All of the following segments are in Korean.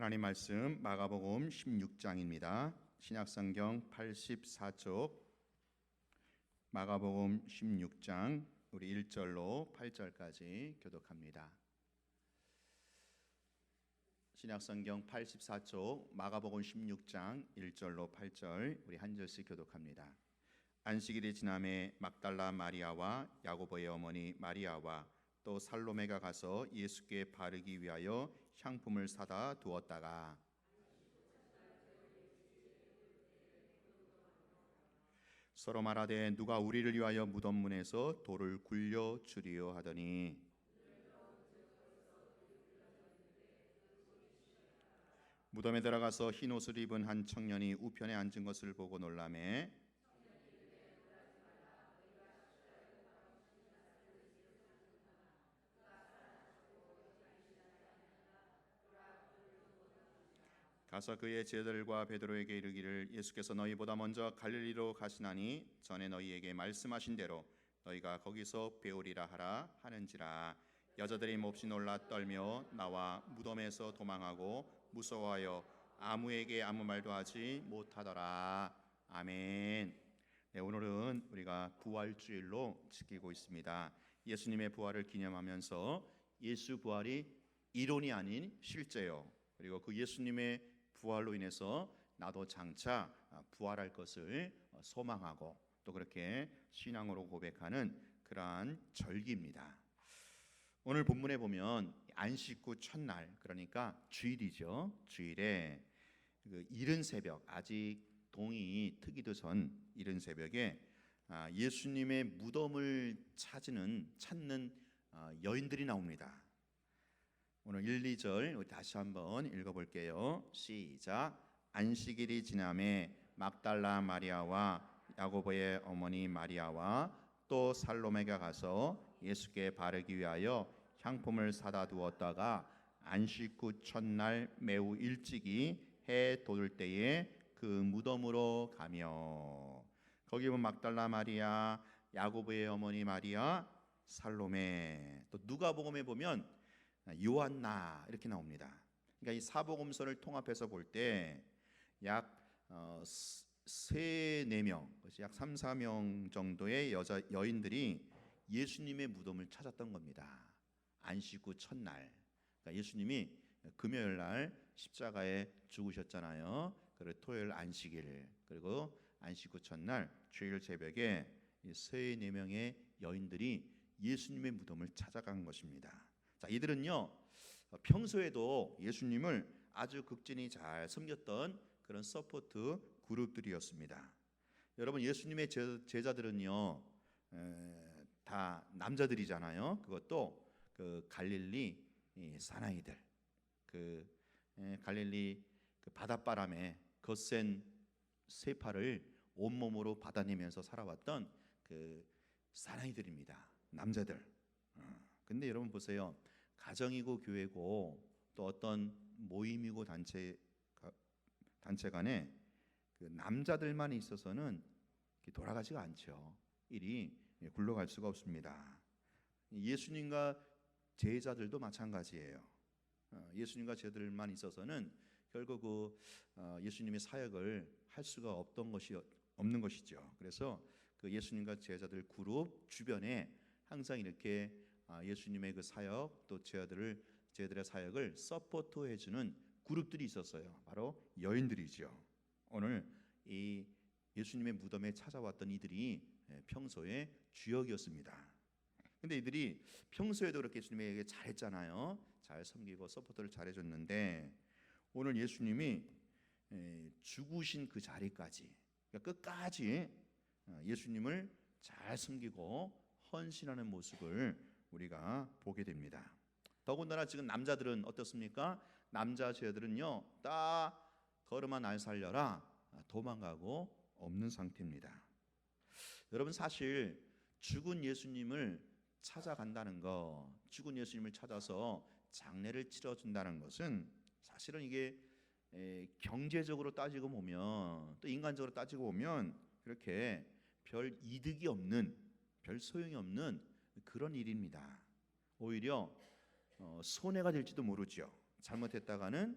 하나님 말씀 마가복음 16장입니다. 신약성경 84쪽 마가복음 16장 우리 1절로 8절까지 교독합니다. 신약성경 84쪽 마가복음 16장 1절로 8절 우리 한 절씩 교독합니다. 안식일이 지남에 막달라 마리아와 야고보의 어머니 마리아와 또 살로메가 가서 예수께 바르기 위하여 향품을 사다 두었다가 서로 말하되 누가 우리를 위하여 무덤 문에서 돌을 굴려 주리요 하더니 무덤에 들어가서 흰 옷을 입은 한 청년이 우편에 앉은 것을 보고 놀라매 가서 그의 제자들과 베드로에게 이르기를 예수께서 너희보다 먼저 갈릴리로 가시나니 전에 너희에게 말씀하신 대로 너희가 거기서 배우리라 하라 하는지라. 여자들이 몹시 놀라 떨며 나와 무덤에서 도망하고 무서워하여 아무에게 아무 말도 하지 못하더라. 아멘. 네, 오늘은 우리가 부활주일로 지키고 있습니다. 예수님의 부활을 기념하면서 예수 부활이 이론이 아닌 실제요. 그리고 그 예수님의 부활로 인해서 나도 장차 부활할 것을 소망하고 또 그렇게 신앙으로 고백하는 그러한 절기입니다. 오늘 본문에 보면 안식 후 첫날, 그러니까 주일이죠. 주일에 그 이른 새벽, 아직 동이 트기도 전 이른 새벽에 예수님의 무덤을 찾는 여인들이 나옵니다. 오늘 1, 2절 다시 한번 읽어볼게요. 시작. 안식일이 지남에 막달라 마리아와 야고보의 어머니 마리아와 또 살로메가 가서 예수께 바르기 위하여 향품을 사다 두었다가 안식 후 첫날 매우 일찍이 해 돋을 때에 그 무덤으로 가며 거기 보면 막달라 마리아, 야고보의 어머니 마리아, 살로메, 또 누가복음에 보면 요한나 이렇게 나옵니다. 그러니까 이 사복음서를 통합해서 볼 때 약 3-4명, 약 3-4명 정도의 여인들이 예수님의 무덤을 찾았던 겁니다. 안식 후 첫날, 그러니까 예수님이 금요일 날 십자가에 죽으셨잖아요. 그리고 토요일 안식일, 그리고 안식 후 첫날 주일 새벽에 이 3-4명의 여인들이 예수님의 무덤을 찾아간 것입니다. 자, 이들은요 평소에도 예수님을 아주 극진히 잘 섬겼던 그런 서포트 그룹들이었습니다. 여러분, 예수님의 제자들은요 다 남자들이잖아요. 그것도 그 갈릴리 사나이들, 갈릴리 그 바닷바람에 거센 쇠파를 온몸으로 받아내면서 살아왔던 그 사나이들입니다. 남자들. 근데 여러분 보세요. 가정이고 교회고 또 어떤 모임이고 단체 간에 그 남자들만 있어서는 돌아가지가 않죠. 일이 굴러갈 수가 없습니다. 예수님과 제자들도 마찬가지예요. 예수님과 제자들만 있어서는 결국 예수님의 사역을 할 수가 없는 것이죠. 그래서 그 예수님과 제자들 그룹 주변에 항상 이렇게 예수님의 그 사역 또 제자들의 사역을 서포트해주는 그룹들이 있었어요. 바로 여인들이죠. 오늘 이 예수님의 무덤에 찾아왔던 이들이 평소에 주역이었습니다. 근데 이들이 평소에도 그렇게 예수님에게 잘했잖아요. 잘 섬기고 서포트를 잘해줬는데 오늘 예수님이 죽으신 그 자리까지, 그러니까 끝까지 예수님을 잘 섬기고 헌신하는 모습을 우리가 보게 됩니다. 더군다나 지금 남자들은 어떻습니까? 남자 제자들은요 다 걸음아 날 살려라 도망가고 없는 상태입니다. 여러분, 사실 죽은 예수님을 찾아간다는 거, 죽은 예수님을 찾아서 장례를 치러준다는 것은 사실은 이게 경제적으로 따지고 보면 또 인간적으로 따지고 보면 그렇게 별 이득이 없는, 별 소용이 없는 그런 일입니다. 오히려 손해가 될지도 모르죠. 잘못했다가는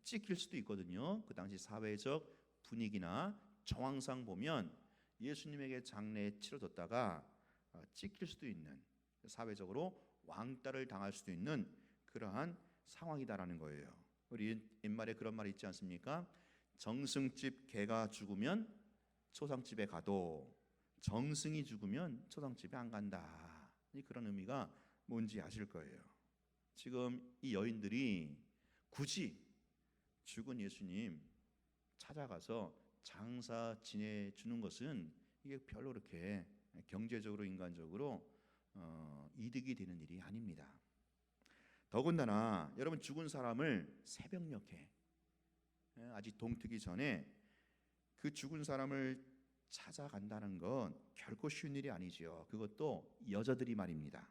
찍힐 수도 있거든요. 그 당시 사회적 분위기나 정황상 보면 예수님에게 장례에 치러졌다가 찍힐 수도 있는, 사회적으로 왕따를 당할 수도 있는 그러한 상황이다라는 거예요. 우리 옛말에 그런 말이 있지 않습니까? 정승집 개가 죽으면 초상집에 가도 정승이 죽으면 초상집에 안 간다. 그런 의미가 뭔지 아실 거예요. 지금 이 여인들이 굳이 죽은 예수님 찾아가서 장사 지내주는 것은 이게 별로 그렇게 경제적으로 인간적으로 이득이 되는 일이 아닙니다. 더군다나 여러분, 죽은 사람을 새벽녘에 아직 동트기 전에 그 죽은 사람을 찾아간다는 건 결코 쉬운 일이 아니지요. 그것도 여자들이 말입니다.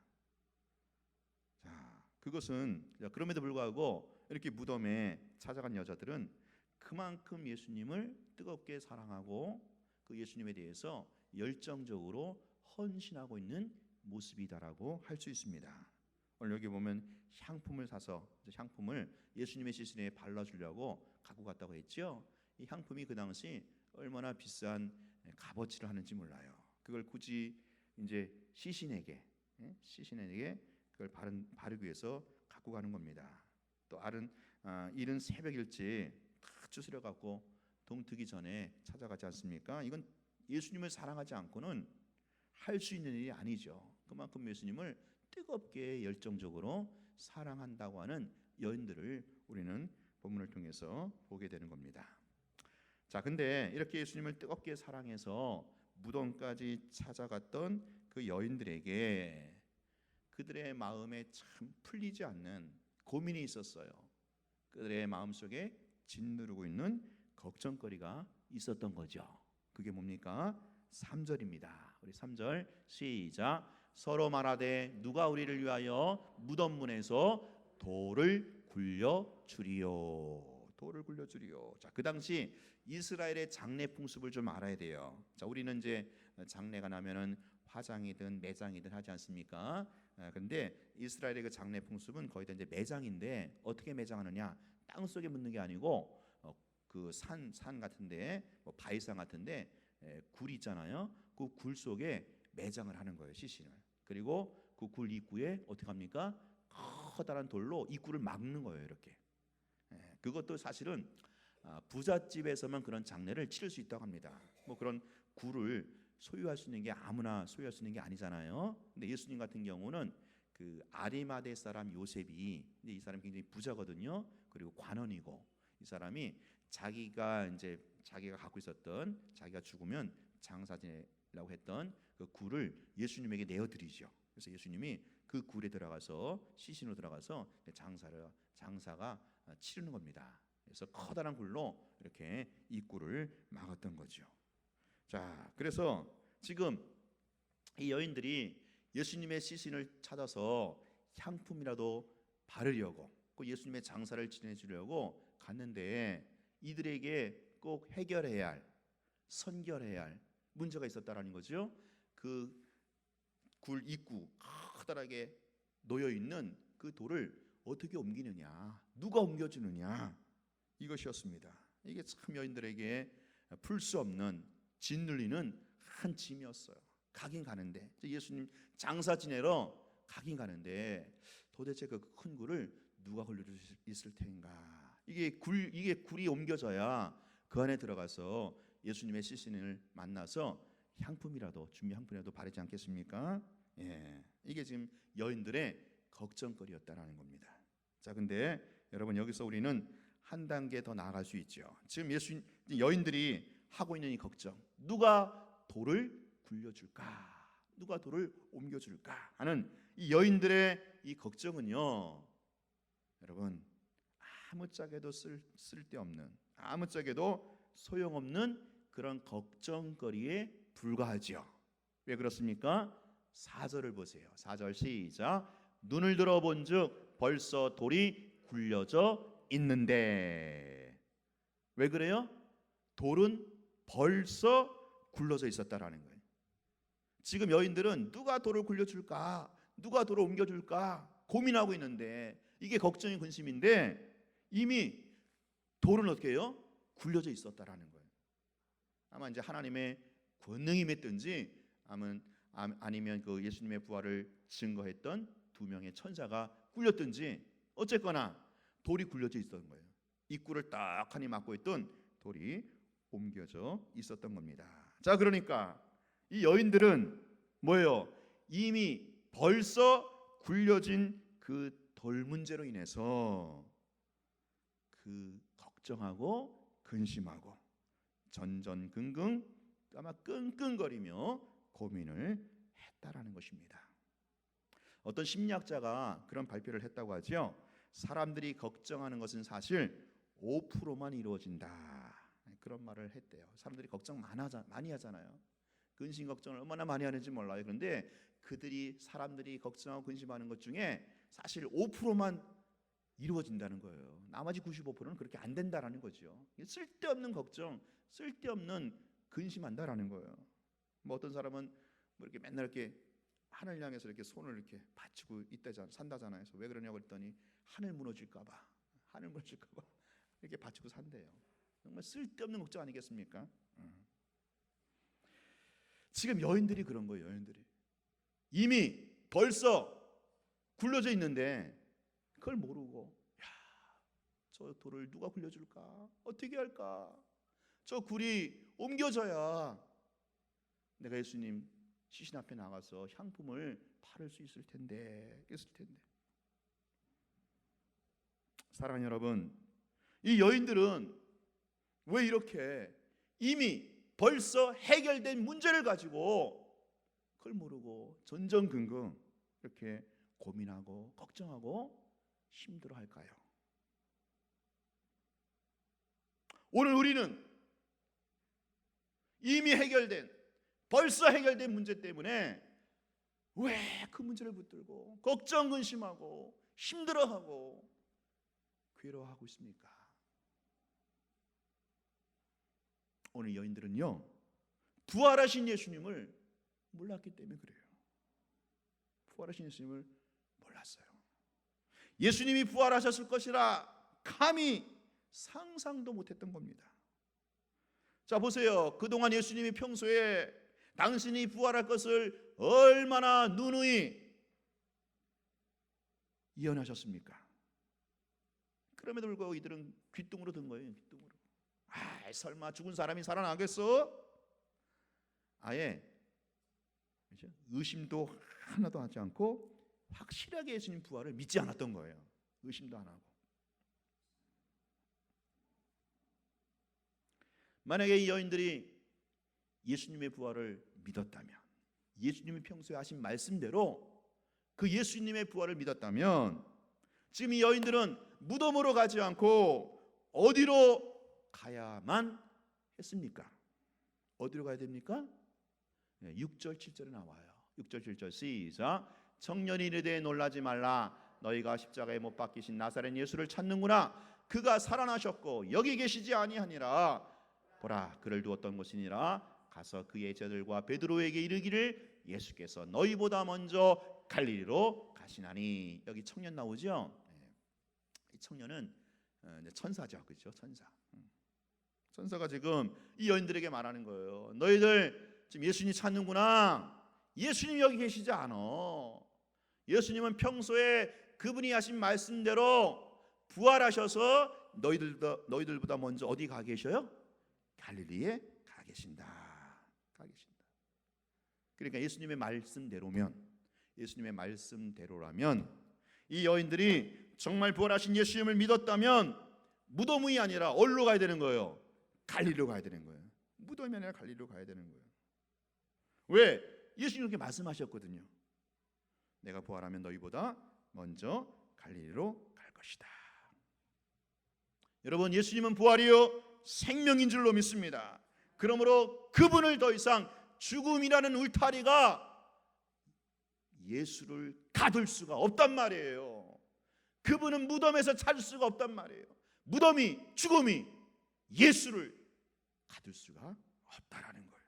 자, 그것은 그럼에도 불구하고 이렇게 무덤에 찾아간 여자들은 그만큼 예수님을 뜨겁게 사랑하고 그 예수님에 대해서 열정적으로 헌신하고 있는 모습이다라고 할 수 있습니다. 오늘 여기 보면 향품을 사서 향품을 예수님의 시신에 발라주려고 갖고 갔다고 했죠. 이 향품이 그 당시 얼마나 비싼 값어치를 하는지 몰라요. 그걸 굳이 이제 시신에게 그걸 바르기 위해서 갖고 가는 겁니다. 또 이른 새벽 일찍 다 추스려 갖고 동트기 전에 찾아가지 않습니까? 이건 예수님을 사랑하지 않고는 할 수 있는 일이 아니죠. 그만큼 예수님을 뜨겁게 열정적으로 사랑한다고 하는 여인들을 우리는 본문을 통해서 보게 되는 겁니다. 자, 근데 이렇게 예수님을 뜨겁게 사랑해서 무덤까지 찾아갔던 그 여인들에게 그들의 마음에 참 풀리지 않는 고민이 있었어요. 그들의 마음속에 짓누르고 있는 걱정거리가 있었던 거죠. 그게 뭡니까? 3절입니다. 우리 3절 시작. 서로 말하되 누가 우리를 위하여 무덤 문에서 돌을 굴려 주리요. 돌을 굴려 주리요. 자, 그 당시 이스라엘의 장례 풍습을 좀 알아야 돼요. 자, 우리는 이제 장례가 나면은 화장이든 매장이든 하지 않습니까? 근데 이스라엘의 그 장례 풍습은 거의 다 이제 매장인데, 어떻게 매장하느냐? 땅 속에 묻는 게 아니고 그 산 같은데, 뭐 바위산 같은데 굴 있잖아요. 그 굴 속에 매장을 하는 거예요, 시신을. 그리고 그 굴 입구에 어떻게 합니까? 커다란 돌로 입구를 막는 거예요, 이렇게. 그것도 사실은 부잣집에서만 그런 장례를 치를 수 있다고 합니다. 뭐 그런 굴을 소유할 수 있는 게 아무나 소유할 수 있는 게 아니잖아요. 근데 예수님 같은 경우는 그 아리마대 사람 요셉이, 이 사람이 굉장히 부자거든요. 그리고 관원이고, 이 사람이 자기가 갖고 있었던, 자기가 죽으면 장사 지내려고 했던 그 굴을 예수님에게 내어드리죠. 그래서 예수님이 그 굴에 들어가서, 시신으로 들어가서 장사가 치르는 겁니다. 그래서 커다란 굴로 이렇게 입구를 막았던 거죠. 자, 그래서 지금 이 여인들이 예수님의 시신을 찾아서 향품이라도 바르려고, 그 예수님의 장사를 지내주려고 갔는데, 이들에게 꼭 선결해야 할 문제가 있었다라는 거죠. 그 굴 입구 커다랗게 놓여 있는 그 돌을 어떻게 옮기느냐, 누가 옮겨주느냐, 이것이었습니다. 이게 참 여인들에게 풀 수 없는, 짓눌리는 한 짐이었어요. 가긴 가는데, 예수님 장사 지내러 가긴 가는데 도대체 그 큰 굴을 누가 걸려줄 수 있을 텐가? 이게 굴이 옮겨져야 그 안에 들어가서 예수님의 시신을 만나서 향품이라도 바르지 않겠습니까? 예, 이게 지금 여인들의 걱정거리였다라는 겁니다. 자, 근데 여러분, 여기서 우리는 한 단계 더 나아갈 수 있죠. 지금 여인들이 하고 있는 이 걱정, 누가 돌을 굴려줄까, 누가 돌을 옮겨줄까 하는 이 여인들의 이 걱정은요, 여러분, 아무짝에도 쓸데없는, 아무짝에도 소용없는 그런 걱정거리에 불과하죠. 왜 그렇습니까? 4절을 보세요. 4절 시작. 눈을 들어본즉 벌써 돌이 굴려져 있는데. 왜 그래요? 돌은 벌써 굴러져 있었다라는 거예요. 지금 여인들은 누가 돌을 굴려줄까, 누가 돌을 옮겨줄까 고민하고 있는데, 이게 걱정이 근심인데, 이미 돌은 어떻게 해요? 굴려져 있었다라는 거예요. 아마 이제 하나님의 권능이 맺든지 아니면 그 예수님의 부활을 증거했던 두 명의 천사가 굴렸든지 어쨌거나 돌이 굴려져 있었던 거예요. 입구를 딱하니 막고 있던 돌이 옮겨져 있었던 겁니다. 자, 그러니까 이 여인들은 뭐예요? 이미 벌써 굴려진 그 돌 문제로 인해서 그 걱정하고 근심하고 전전긍긍 아마 끙끙거리며 고민을 했다라는 것입니다. 어떤 심리학자가 그런 발표를 했다고 하죠. 사람들이 걱정하는 것은 사실 5%만 이루어진다. 그런 말을 했대요. 사람들이 걱정 많이 하잖아요. 근심 걱정을 얼마나 많이 하는지 몰라요. 그런데 사람들이 걱정하고 근심하는 것 중에 사실 5%만 이루어진다는 거예요. 나머지 95%는 그렇게 안 된다라는 거죠. 쓸데없는 걱정, 쓸데없는 근심한다라는 거예요. 뭐 어떤 사람은 뭐 이렇게 맨날 이렇게 하늘 향해서 이렇게 손을 이렇게 받치고 산다잖아요. 그래서 왜 그러냐고 그랬더니 하늘 무너질까봐 이렇게 받치고 산대요. 정말 쓸데없는 걱정 아니겠습니까? 지금 여인들이 그런 거예요. 여인들이 이미 벌써 굴려져 있는데 그걸 모르고 저 돌을 누가 굴려줄까? 어떻게 할까? 저 굴이 옮겨져야 내가 예수님 시신 앞에 나가서 향품을 팔을 수 있을 텐데. 사랑하는 여러분, 이 여인들은 왜 이렇게 이미 벌써 해결된 문제를 가지고 그걸 모르고 전전긍긍 이렇게 고민하고 걱정하고 힘들어할까요? 오늘 우리는 이미 벌써 해결된 문제 때문에 왜 그 문제를 붙들고 걱정 근심하고 힘들어하고 괴로워하고 있습니까? 오늘 여인들은요, 부활하신 예수님을 몰랐기 때문에 그래요. 부활하신 예수님을 몰랐어요. 예수님이 부활하셨을 것이라 감히 상상도 못했던 겁니다. 자, 보세요. 그동안 예수님이 평소에 당신이 부활할 것을 얼마나 누누이 예언하셨습니까? 그럼에도 불구하고 이들은 귓등으로 든 거예요. 귓등으로. 설마 죽은 사람이 살아나겠어? 아예 의심도 하나도 하지 않고 확실하게 예수님 부활을 믿지 않았던 거예요. 의심도 안 하고. 만약에 이 여인들이 예수님의 부활을 믿었다면, 예수님이 평소에 하신 말씀대로 그 예수님의 부활을 믿었다면, 지금 이 여인들은 무덤으로 가지 않고 어디로 가야만 했습니까? 어디로 가야 됩니까? 6절 7절에 나와요. 6절 7절 시작. 청년이 이르되 놀라지 말라. 너희가 십자가에 못 박히신 나사렛 예수를 찾는구나. 그가 살아나셨고 여기 계시지 아니하니라. 보라, 그를 두었던 곳이니라. 가서 그의 제자들과 베드로에게 이르기를 예수께서 너희보다 먼저 갈릴리로 가시나니. 여기 청년 나오죠? 이 청년은 천사죠, 그렇죠? 천사가 지금 이 여인들에게 말하는 거예요. 너희들 지금 예수님 찾는구나. 예수님 여기 계시지 않아. 예수님은 평소에 그분이 하신 말씀대로 부활하셔서 너희들보다 먼저 어디 가 계셔요? 갈릴리에 가 계신다. 그러니까 예수님의 말씀대로라면 이 여인들이 정말 부활하신 예수님을 믿었다면 무덤이 아니라 어디로 가야 되는 거예요? 갈릴리로 가야 되는 거예요. 무덤이 아니라 갈릴리로 가야 되는 거예요. 왜? 예수님이 그렇게 말씀하셨거든요. 내가 부활하면 너희보다 먼저 갈릴리로 갈 것이다. 여러분, 예수님은 부활이요 생명인 줄로 믿습니다. 그러므로 그분을 더 이상 죽음이라는 울타리가 예수를 가둘 수가 없단 말이에요. 그분은 무덤에서 찾을 수가 없단 말이에요. 무덤이, 죽음이 예수를 가둘 수가 없다라는 거예요.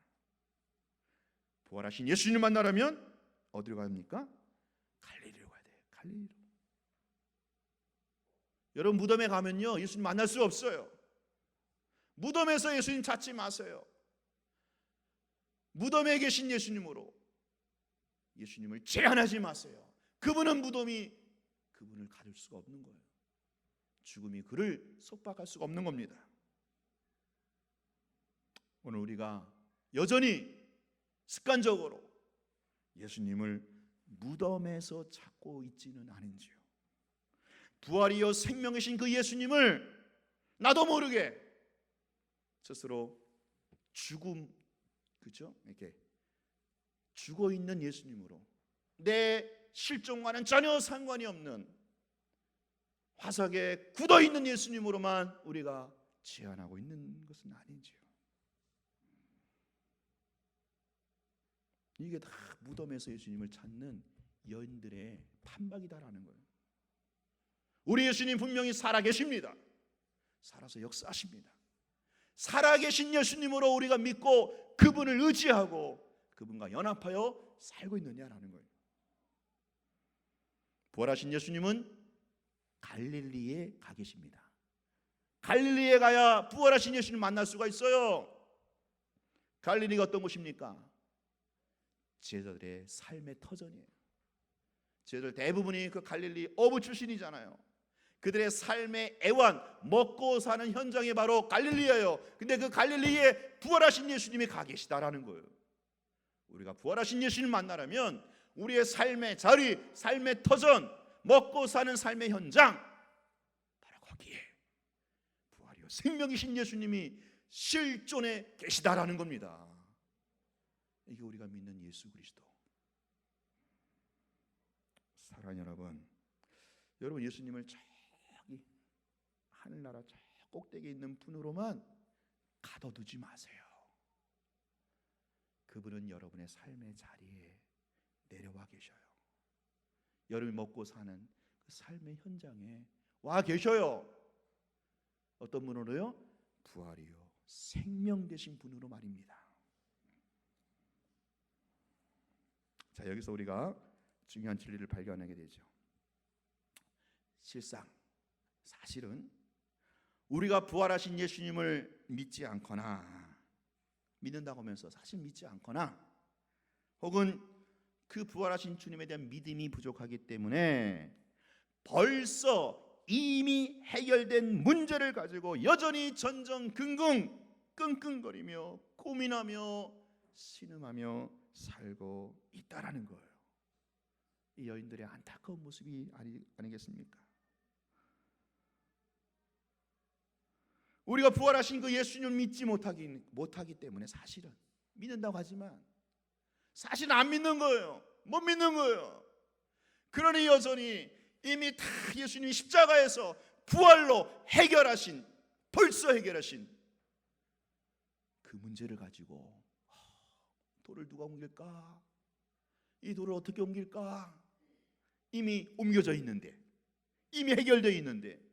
부활하신 예수님 만나려면 어디로 가야 합니까? 갈릴리로 가야 돼요. 갈릴리로. 여러분, 무덤에 가면요 예수님 만날 수 없어요. 무덤에서 예수님 찾지 마세요. 무덤에 계신 예수님으로 예수님을 제한하지 마세요. 그분은 무덤이 그분을 가둘 수가 없는 거예요. 죽음이 그를 속박할 수가 없는 겁니다. 오늘 우리가 여전히 습관적으로 예수님을 무덤에서 찾고 있지는 않은지요. 부활이요 생명이신 그 예수님을 나도 모르게 스스로 죽음, 그죠? 이렇게 죽어 있는 예수님으로, 내 실종과는 전혀 상관이 없는 화석에 굳어 있는 예수님으로만 우리가 제한하고 있는 것은 아닌지요. 이게 다 무덤에서 예수님을 찾는 여인들의 판박이다라는 거예요. 우리 예수님 분명히 살아계십니다. 살아서 역사하십니다. 살아계신 예수님으로 우리가 믿고 그분을 의지하고 그분과 연합하여 살고 있느냐라는 거예요. 부활하신 예수님은 갈릴리에 가 계십니다. 갈릴리에 가야 부활하신 예수님 만날 수가 있어요. 갈릴리가 어떤 곳입니까? 제자들의 삶의 터전이에요. 제자들 대부분이 그 갈릴리 어부 출신이잖아요. 그들의 삶의 애완, 먹고 사는 현장이 바로 갈릴리예요. 근데 그 갈릴리에 부활하신 예수님이 가 계시다라는 거예요. 우리가 부활하신 예수님 만나려면 우리의 삶의 자리, 삶의 터전, 먹고 사는 삶의 현장, 바로 거기에 부활이요 생명이신 예수님이 실존해 계시다라는 겁니다. 이게 우리가 믿는 예수 그리스도. 사랑하는 여러분 예수님을 저기 하늘나라 저 꼭대기에 있는 분으로만 가둬두지 마세요. 그분은 여러분의 삶의 자리에 내려와 계셔요. 여러분이 먹고 사는 그 삶의 현장에 와 계셔요. 어떤 분으로요? 부활이요 생명 되신 분으로 말입니다. 자, 여기서 우리가 중요한 진리를 발견하게 되죠. 사실은 우리가 부활하신 예수님을 믿지 않거나, 믿는다고 하면서 사실 믿지 않거나, 혹은 그 부활하신 주님에 대한 믿음이 부족하기 때문에 벌써 이미 해결된 문제를 가지고 여전히 전전긍긍 끙끙거리며 고민하며 신음하며 살고 있다라는 거예요. 이 여인들의 안타까운 모습이 아니겠습니까? 우리가 부활하신 그 예수님을 믿지 못하기 때문에 사실은 믿는다고 하지만 사실 안 믿는 거예요. 못 믿는 거예요. 그러니 여전히 이미 다 예수님이 십자가에서 부활로 해결하신, 벌써 해결하신 그 문제를 가지고 돌을 누가 옮길까? 이 돌을 어떻게 옮길까? 이미 옮겨져 있는데, 이미 해결되어 있는데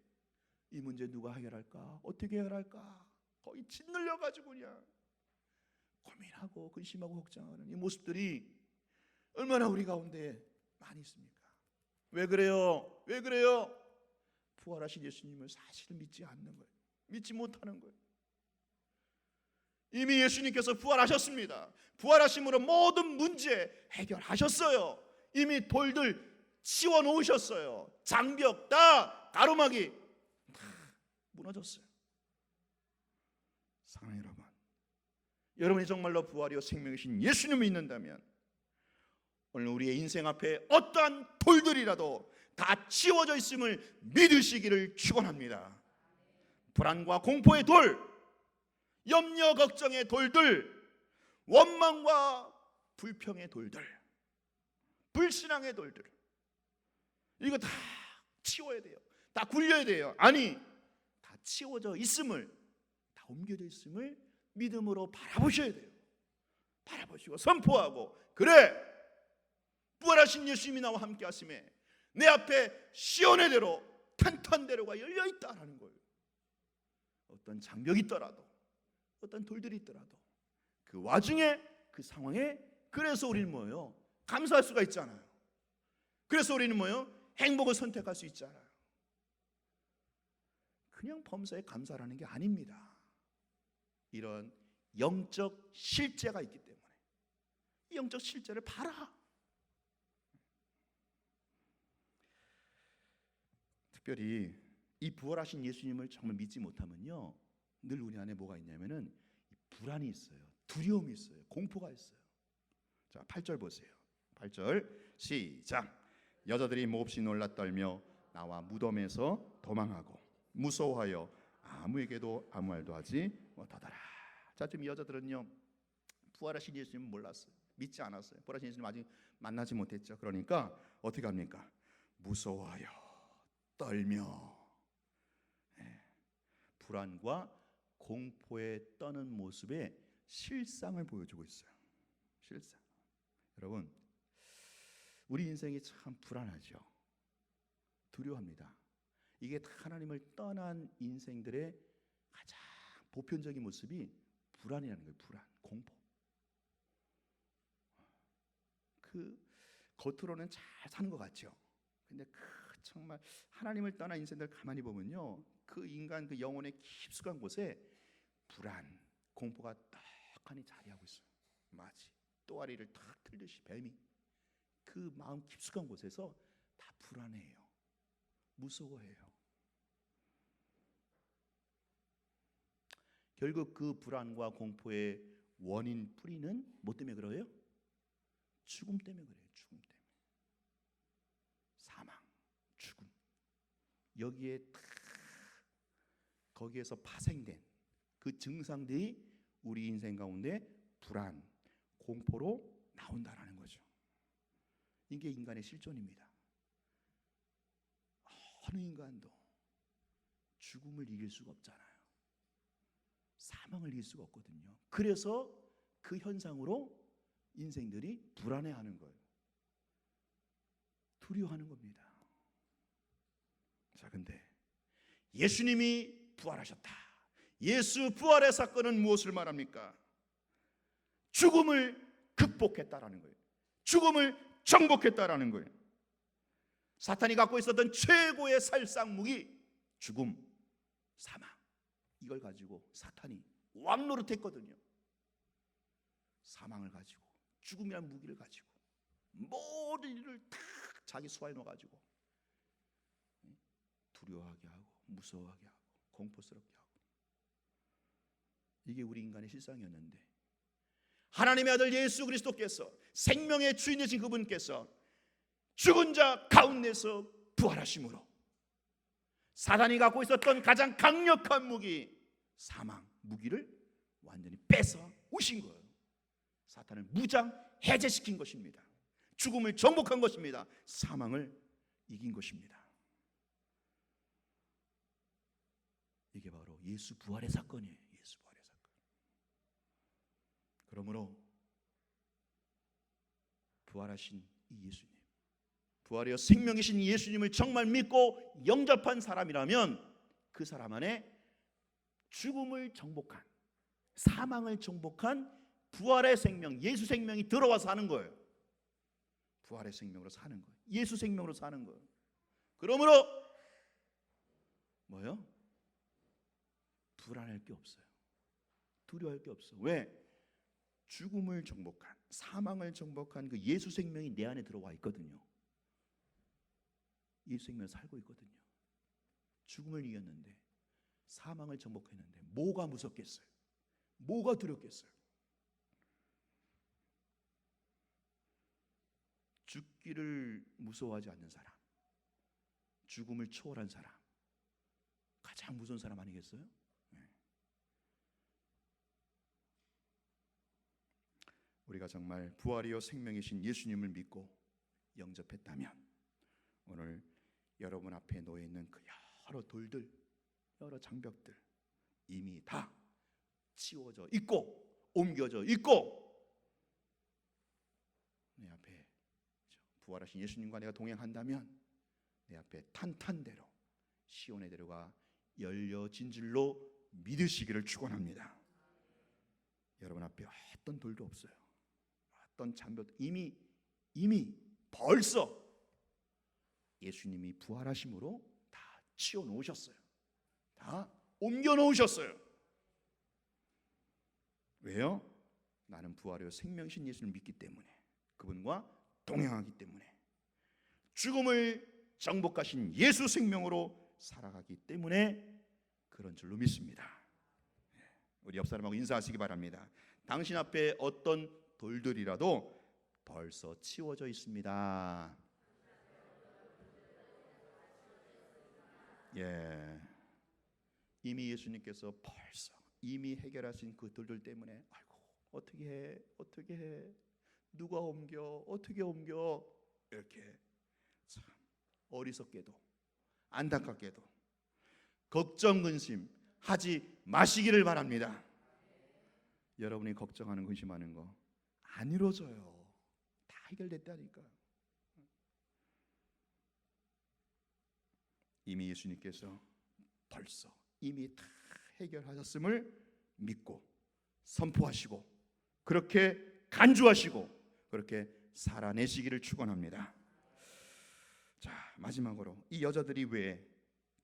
이 문제 누가 해결할까? 어떻게 해결할까? 거의 짓눌려 가지고 그냥 고민하고 근심하고 걱정하는 이 모습들이 얼마나 우리 가운데 많이 있습니까? 왜 그래요? 왜 그래요? 부활하신 예수님을 사실 믿지 않는 거예요. 믿지 못하는 거예요. 이미 예수님께서 부활하셨습니다. 부활하심으로 모든 문제 해결하셨어요. 이미 돌들 치워놓으셨어요. 장벽 다, 가로막이 다 무너졌어요. 사랑하는 여러분, 여러분이 정말로 부활이요 생명이신 예수님을 믿는다면 오늘 우리의 인생 앞에 어떠한 돌들이라도 다 치워져 있음을 믿으시기를 축원합니다. 불안과 공포의 돌, 염려 걱정의 돌들, 원망과 불평의 돌들, 불신앙의 돌들, 이거 다 치워야 돼요. 다 굴려야 돼요. 아니, 다 치워져 있음을, 다 옮겨져 있음을 믿음으로 바라보셔야 돼요. 바라보시고 선포하고, 그래, 부활하신 예수님이 나와 함께 하심에 내 앞에 시온의 대로, 탄탄 대로가 열려있다라는 거예요. 어떤 장벽이 있더라도, 어떤 돌들이 있더라도 그 와중에, 그 상황에, 그래서 우리는 뭐예요? 감사할 수가 있잖아요. 그래서 우리는 뭐예요? 행복을 선택할 수 있잖아요. 그냥 범사에 감사라는 게 아닙니다. 이런 영적 실제가 있기 때문에 이 영적 실제를 봐라. 특별히 이 부활하신 예수님을 정말 믿지 못하면요, 늘 우리 안에 뭐가 있냐면은 불안이 있어요. 두려움이 있어요. 공포가 있어요. 자, 8절 보세요. 8절 시작. 여자들이 몹시 놀라 떨며 나와 무덤에서 도망하고 무서워하여 아무에게도 아무 말도 하지 못하더라. 자, 지금 여자들은요, 부활하신 예수님을 몰랐어요. 믿지 않았어요. 부활하신 예수님 아직 만나지 못했죠. 그러니까 어떻게 합니까? 무서워하여 떨며, 불안과 공포에 떠는 모습의 실상을 보여주고 있어요. 실상. 여러분, 우리 인생이 참 불안하죠. 두려워합니다. 이게 하나님을 떠난 인생들의 가장 보편적인 모습이 불안이라는 거예요. 불안, 공포. 그 겉으로는 잘 사는 것 같죠. 근데 정말 하나님을 떠난 인생들 가만히 보면요, 그 인간 그 영혼의 깊숙한 곳에 불안, 공포가 떡하니 자리하고 있어요. 마치 또아리를 탁 틀듯이 뱀이 그 마음 깊숙한 곳에서 다 불안해요. 무서워해요. 결국 그 불안과 공포의 원인 뿌리는 뭐 때문에 그래요? 죽음 때문에 그래요. 죽음 때문에. 사망, 죽음. 여기에 거기에서 파생된 그 증상들이 우리 인생 가운데 불안, 공포로 나온다라는 거죠. 이게 인간의 실존입니다. 어느 인간도 죽음을 이길 수가 없잖아요. 사망을 이길 수가 없거든요. 그래서 그 현상으로 인생들이 불안해하는 거예요. 두려워하는 겁니다. 자, 근데 예수님이 부활하셨다. 예수 부활의 사건은 무엇을 말합니까? 죽음을 극복했다라는 거예요. 죽음을 정복했다라는 거예요. 사탄이 갖고 있었던 최고의 살상무기, 죽음, 사망, 이걸 가지고 사탄이 왕노릇했거든요. 사망을 가지고, 죽음이라는 무기를 가지고 모든 일을 다 자기 수하에 넣어가지고 두려워하게 하고 무서워하게 하고 공포스럽게 하고, 이게 우리 인간의 실상이었는데, 하나님의 아들 예수 그리스도께서, 생명의 주인이신 그분께서 죽은 자 가운데서 부활하심으로 사단이 갖고 있었던 가장 강력한 무기, 사망 무기를 완전히 뺏어 오신 거예요. 사탄을 무장 해제시킨 것입니다. 죽음을 정복한 것입니다. 사망을 이긴 것입니다. 이게 바로 예수 부활의 사건이에요. 예수 부활의 사건. 그러므로 부활하신 이 예수님, 부활이여 생명이신 예수님을 정말 믿고 영접한 사람이라면 그 사람 안에 죽음을 정복한, 사망을 정복한 부활의 생명, 예수 생명이 들어와서 사는 거예요. 부활의 생명으로 사는 거예요. 예수 생명으로 사는 거예요. 그러므로 뭐요? 불안할 게 없어요. 두려워할 게 없어. 왜? 죽음을 정복한, 사망을 정복한 그 예수 생명이 내 안에 들어와 있거든요. 예수 생명을 살고 있거든요. 죽음을 이겼는데, 사망을 정복했는데 뭐가 무섭겠어요? 뭐가 두렵겠어요? 죽기를 무서워하지 않는 사람, 죽음을 초월한 사람, 가장 무서운 사람 아니겠어요? 우리가 정말 부활이요 생명이신 예수님을 믿고 영접했다면, 오늘 여러분 앞에 놓여 있는 그 여러 돌들, 여러 장벽들 이미 다 치워져 있고 옮겨져 있고, 내 앞에 부활하신 예수님과 내가 동행한다면 내 앞에 탄탄대로 시온의 대로가 열려진 줄로 믿으시기를 축원합니다. 여러분 앞에 어떤 돌도 없어요. 어떤 장벽도 이미 벌써 예수님이 부활하심으로 다 치워 놓으셨어요. 다 옮겨 놓으셨어요. 왜요? 나는 부활하여 생명이신 예수를 믿기 때문에, 그분과 동행하기 때문에, 죽음을 정복하신 예수 생명으로 살아가기 때문에 그런 줄로 믿습니다. 우리 옆 사람하고 인사하시기 바랍니다. 당신 앞에 어떤 돌들이라도 벌써 치워져 있습니다. 예, 이미 예수님께서 벌써 이미 해결하신 그 돌들 때문에 아이고 어떻게 해 누가 옮겨 어떻게 옮겨 이렇게 참 어리석게도 안타깝게도 걱정 근심 하지 마시기를 바랍니다. 여러분이 걱정하는 근심하는 거 안 이루어져요. 다 해결됐다니까. 이미 예수님께서 벌써 이미 다 해결하셨음을 믿고 선포하시고 그렇게 간주하시고 그렇게 살아내시기를 축원합니다. 자, 마지막으로 이 여자들이 왜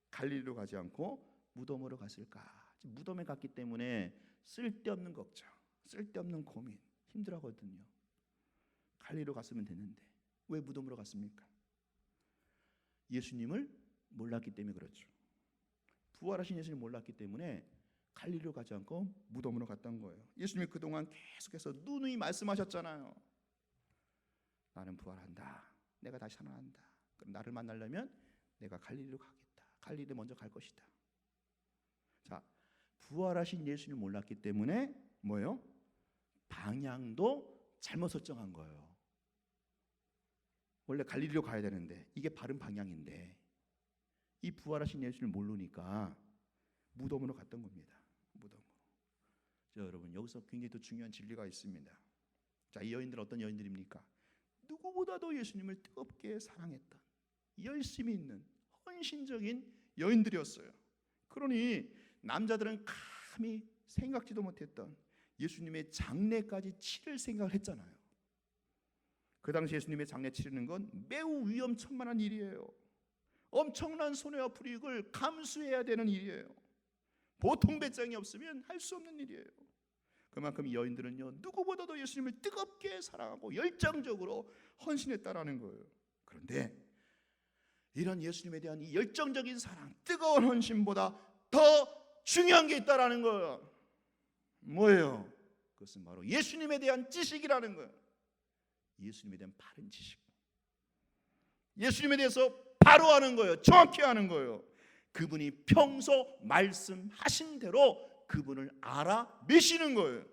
갈릴리로 가지 않고 무덤으로 갔을까? 무덤에 갔기 때문에 쓸데없는 걱정, 쓸데없는 고민, 힘들어하거든요. 갈릴리로 갔으면 됐는데 왜 무덤으로 갔습니까? 예수님을 몰랐기 때문에 그렇죠. 부활하신 예수님을 몰랐기 때문에 갈릴리로 가지 않고 무덤으로 갔던 거예요. 예수님이 그동안 계속해서 누누이 말씀하셨잖아요. 나는 부활한다. 내가 다시 살아난다. 그럼 나를 만나려면 내가 갈릴리로 가겠다. 갈릴리 먼저 갈 것이다. 자, 부활하신 예수님을 몰랐기 때문에 뭐예요? 방향도 잘못 설정한 거예요. 원래 갈릴리로 가야 되는데 이게 바른 방향인데 이 부활하신 예수를 모르니까 무덤으로 갔던 겁니다. 무덤으로. 자, 여러분 여기서 굉장히 또 중요한 진리가 있습니다. 자, 이 여인들은 어떤 여인들입니까? 누구보다도 예수님을 뜨겁게 사랑했던 열심히 있는 헌신적인 여인들이었어요. 그러니 남자들은 감히 생각지도 못했던 예수님의 장례까지 치를 생각을 했잖아요. 그 당시 예수님의 장례 치르는 건 매우 위험천만한 일이에요. 엄청난 손해와 불이익을 감수해야 되는 일이에요. 보통 배짱이 없으면 할 수 없는 일이에요. 그만큼 이 여인들은요 누구보다도 예수님을 뜨겁게 사랑하고 열정적으로 헌신했다라는 거예요. 그런데 이런 예수님에 대한 이 열정적인 사랑, 뜨거운 헌신보다 더 중요한 게 있다라는 거예요. 뭐예요? 그것은 바로 예수님에 대한 지식이라는 거예요. 예수님에 대한 바른 지식. 예수님에 대해서 바로 하는 거예요. 정확히 하는 거예요. 그분이 평소 말씀하신 대로 그분을 알아내시는 거예요.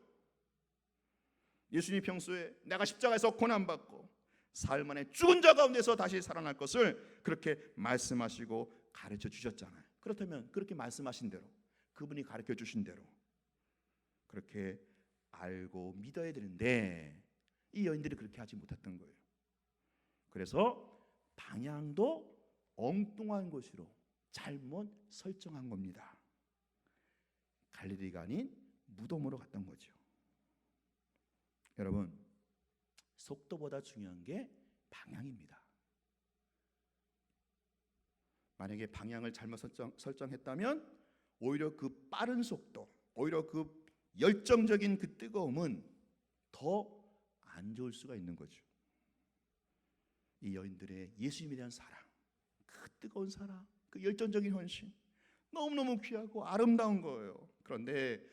예수님이 평소에 내가 십자가에서 고난받고 사흘 만에 죽은 자 가운데서 다시 살아날 것을 그렇게 말씀하시고 가르쳐 주셨잖아요. 그렇다면 그렇게 말씀하신 대로 그분이 가르쳐 주신 대로 그렇게 알고 믿어야 되는데 이 여인들이 그렇게 하지 못했던 거예요. 그래서 방향도 엉뚱한 곳으로 잘못 설정한 겁니다. 갈릴리가 아닌 무덤으로 갔던 거죠. 여러분, 속도보다 중요한 게 방향입니다. 만약에 방향을 잘못 설정했다면 오히려 그 빠른 속도, 오히려 그 열정적인 그 뜨거움은 더 안 좋을 수가 있는 거죠. 이 여인들의 예수님에 대한 사랑, 그 뜨거운 사랑, 그 열정적인 헌신 너무너무 귀하고 아름다운 거예요. 그런데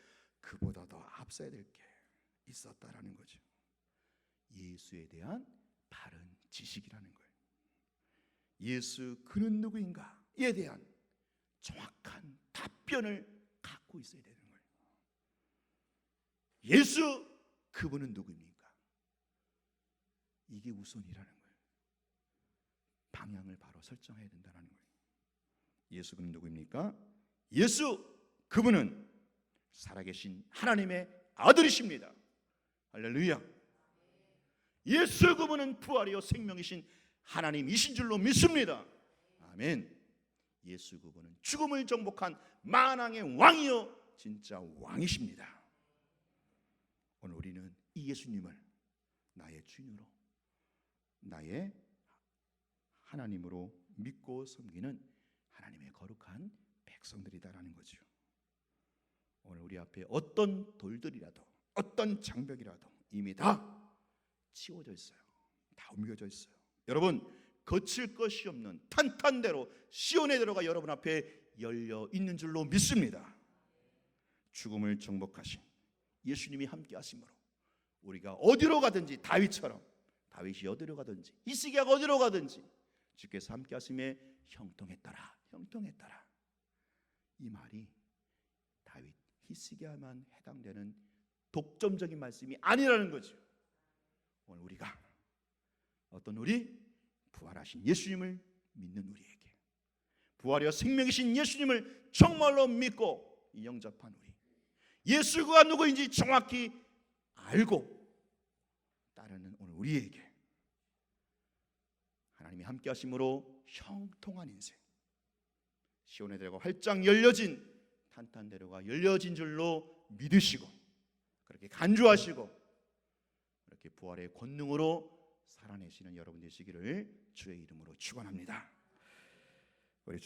그보다 더 앞서야 될 게 있었다라는 거죠. 예수에 대한 바른 지식이라는 거예요. 예수 그는 누구인가에 대한 정확한 답변을 갖고 있어야 되는 거예요. 예수 그분은 누구입니까? 이게 우선이라는 거예요. 방향을 바로 설정해야 된다는 거예요. 예수 그는 누구입니까? 예수 그분은 살아계신 하나님의 아들이십니다. 할렐루야. 예수 그분은 부활이요 생명이신 하나님이신 줄로 믿습니다. 아멘. 예수 그분은 죽음을 정복한 만왕의 왕이요 진짜 왕이십니다. 오늘 우리는 이 예수님을 나의 주인으로 나의 하나님으로 믿고 섬기는 하나님의 거룩한 백성들이다라는 거죠. 오늘 우리 앞에 어떤 돌들이라도 어떤 장벽이라도 이미 다 치워져 있어요. 다 옮겨져 있어요. 여러분, 거칠 것이 없는 탄탄대로 시온의 대로가 여러분 앞에 열려 있는 줄로 믿습니다. 죽음을 정복하신 예수님이 함께 하심으로 우리가 어디로 가든지 다윗처럼, 다윗이 어디로 가든지 히스기야가 어디로 가든지 주께서 함께 하심에 형통했더라, 형통했더라. 이 말이 다윗, 히스기야만 해당되는 독점적인 말씀이 아니라는 거죠. 오늘 우리가 어떤 우리 부활하신 예수님을 믿는 우리에게, 부활이여 생명이신 예수님을 정말로 믿고 영접한 우리, 예수가 누구인지 정확히 알고 따르는 오늘 우리에게 하나님이 함께 하심으로 형통한 인생, 시온의 대로가 활짝 열려진 탄탄 대로가 열려진 줄로 믿으시고 그렇게 간주하시고 그렇게 부활의 권능으로 살아내시는 여러분 되시기를 주의 이름으로 축원합니다. 우리